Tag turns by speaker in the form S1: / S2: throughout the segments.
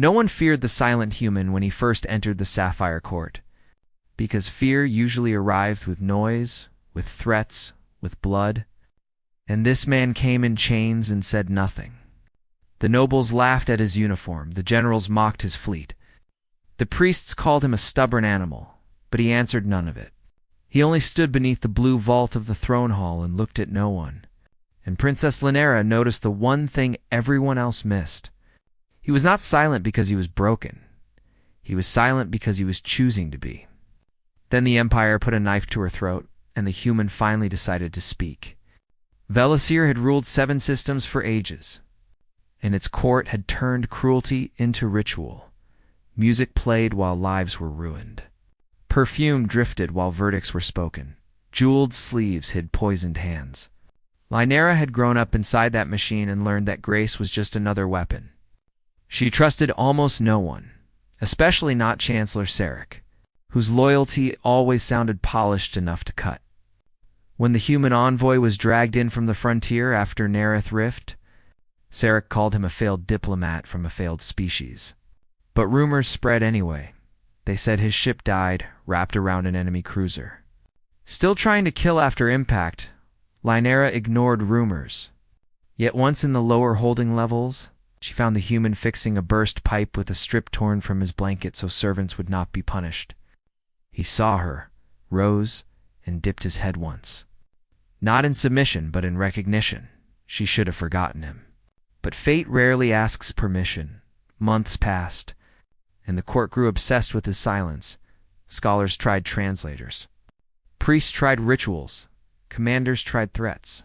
S1: No one feared the silent human when he first entered the Sapphire Court, because fear usually arrived with noise, with threats, with blood. And this man came in chains and said nothing. The nobles laughed at his uniform, the generals mocked his fleet. The priests called him a stubborn animal, but he answered none of it. He only stood beneath the blue vault of the throne hall and looked at no one. And Princess Lynera noticed the one thing everyone else missed. He was not silent because he was broken. He was silent because he was choosing to be. Then the Empire put a knife to her throat, and the human finally decided to speak. Velisir had ruled 7 systems for ages, and its court had turned cruelty into ritual. Music played while lives were ruined. Perfume drifted while verdicts were spoken. Jeweled sleeves hid poisoned hands. Lynera had grown up inside that machine and learned that grace was just another weapon. She trusted almost no one, especially not Chancellor Sarek, whose loyalty always sounded polished enough to cut. When the human envoy was dragged in from the frontier after Nerith Rift, Sarek called him a failed diplomat from a failed species. But rumors spread anyway. They said his ship died, wrapped around an enemy cruiser. Still trying to kill after impact, Lynera ignored rumors. Yet once in the lower holding levels, she found the human fixing a burst pipe with a strip torn from his blanket so servants would not be punished. He saw her, rose, and dipped his head once. Not in submission, but in recognition. She should have forgotten him. But fate rarely asks permission. Months passed, and the court grew obsessed with his silence. Scholars tried translators. Priests tried rituals. Commanders tried threats.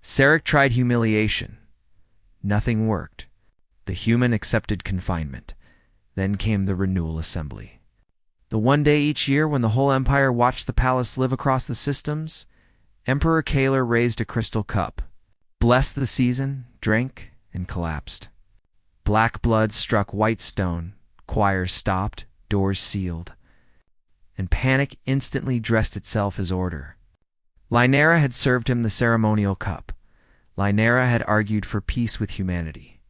S1: Sarek tried humiliation. Nothing worked. The human accepted confinement. Then came the renewal assembly. The one day each year when the whole empire watched the palace live across the systems, Emperor Kaler raised a crystal cup, blessed the season, drank, and collapsed. Black blood struck white stone, choirs stopped, doors sealed, and panic instantly dressed itself as order. Lynera had served him the ceremonial cup. Lynera had argued for peace with humanity.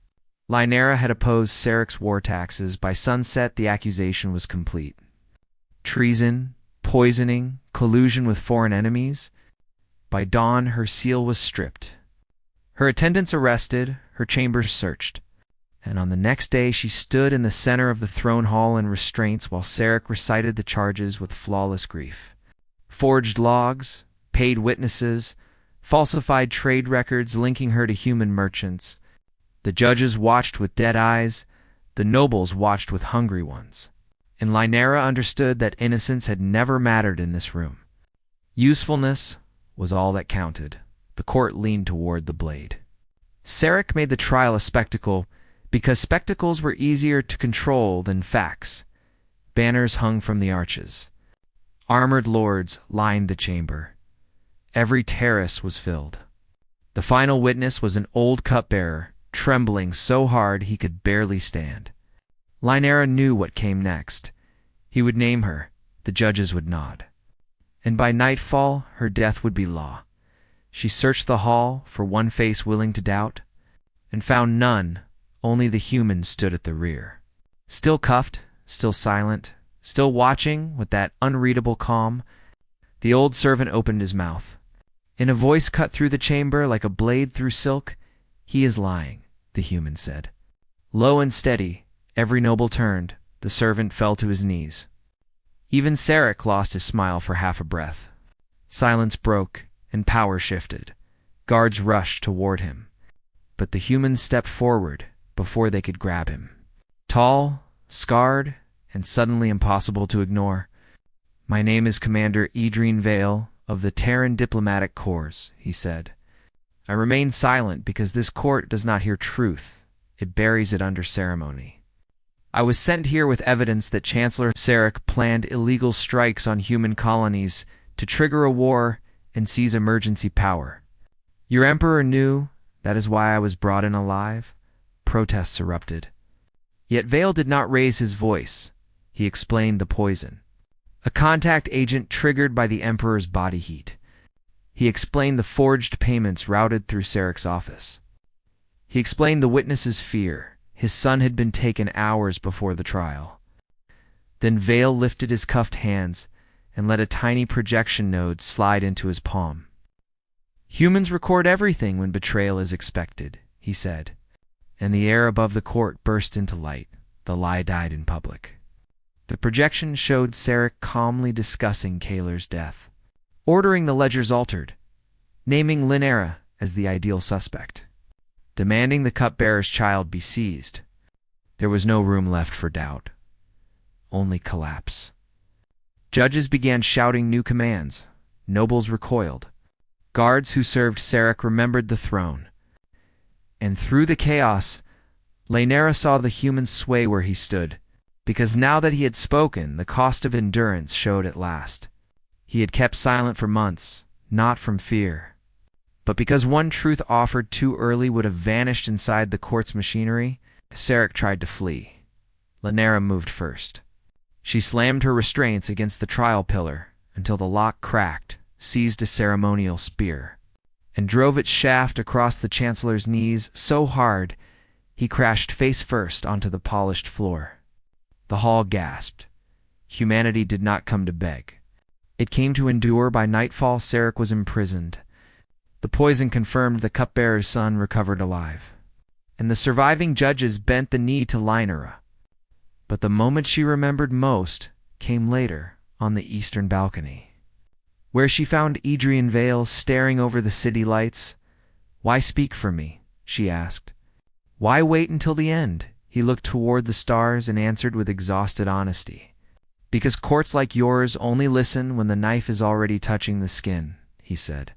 S1: Lynera had opposed Sarek's war taxes. By sunset, the accusation was complete. Treason, poisoning, collusion with foreign enemies. By dawn, her seal was stripped. Her attendants arrested, her chambers searched. And on the next day, she stood in the center of the throne hall in restraints while Sarek recited the charges with flawless grief. Forged logs, paid witnesses, falsified trade records linking her to human merchants. The judges watched with dead eyes, the nobles watched with hungry ones. And Lynera understood that innocence had never mattered in this room. Usefulness was all that counted. The court leaned toward the blade. Sarek made the trial a spectacle because spectacles were easier to control than facts. Banners hung from the arches. Armored lords lined the chamber. Every terrace was filled. The final witness was an old cupbearer, trembling so hard he could barely stand. Lynera knew what came next. He would name her. The judges would nod. And by nightfall, her death would be law. She searched the hall for one face willing to doubt, and found none. Only the human stood at the rear. Still cuffed, still silent, still watching with that unreadable calm, the old servant opened his mouth. In a voice cut through the chamber like a blade through silk, "He is lying," the human said. Low and steady, every noble turned, the servant fell to his knees. Even Sarek lost his smile for half a breath. Silence broke, and power shifted. Guards rushed toward him. But the human stepped forward before they could grab him. Tall, scarred, and suddenly impossible to ignore. "My name is Commander Idrine Vale of the Terran Diplomatic Corps," he said. "I remain silent because this court does not hear truth. It buries it under ceremony. I was sent here with evidence that Chancellor Sarek planned illegal strikes on human colonies to trigger a war and seize emergency power. Your emperor knew, that is why I was brought in alive." Protests erupted. Yet Vale did not raise his voice. He explained the poison. A contact agent triggered by the emperor's body heat. He explained the forged payments routed through Sarek's office. He explained the witness's fear, His son had been taken hours before the trial. Then Vale lifted his cuffed hands and let a tiny projection node slide into his palm. "Humans record everything when betrayal is expected," he said, and the air above the court burst into light. The lie died in public. The projection showed Sarek calmly discussing Kaler's death, ordering the ledgers altered, naming Linera as the ideal suspect, demanding the cupbearer's child be seized. There was no room left for doubt, only collapse. Judges began shouting new commands. Nobles recoiled. Guards who served Sarek remembered the throne. And through the chaos, Linera saw the human sway where he stood, because now that he had spoken, the cost of endurance showed at last. He had kept silent for months, not from fear, but because one truth offered too early would have vanished inside the court's machinery. Sarek tried to flee. Linera moved first. She slammed her restraints against the trial pillar until the lock cracked, seized a ceremonial spear, and drove its shaft across the chancellor's knees so hard he crashed face first onto the polished floor. The hall gasped. Humanity did not come to beg. It came to endure. By nightfall, Sarek was imprisoned. The poison confirmed the cupbearer's son recovered alive, and the surviving judges bent the knee to Linera. But the moment she remembered most came later on the eastern balcony, where she found Adrian Vale staring over the city lights. "Why speak for me?" she asked. "Why wait until the end?" He looked toward the stars and answered with exhausted honesty. "Because courts like yours only listen when the knife is already touching the skin," he said.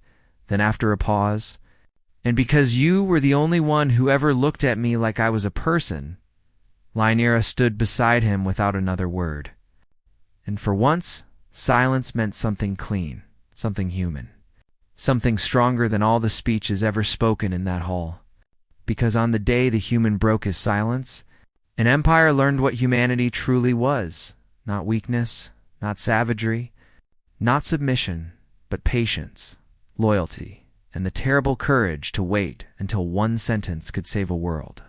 S1: Then after a pause, "And because you were the only one who ever looked at me like I was a person." Linera stood beside him without another word. And for once, silence meant something clean, something human, something stronger than all the speeches ever spoken in that hall. Because on the day the human broke his silence, an empire learned what humanity truly was. Not weakness, not savagery, not submission, but patience, loyalty, and the terrible courage to wait until one sentence could save a world.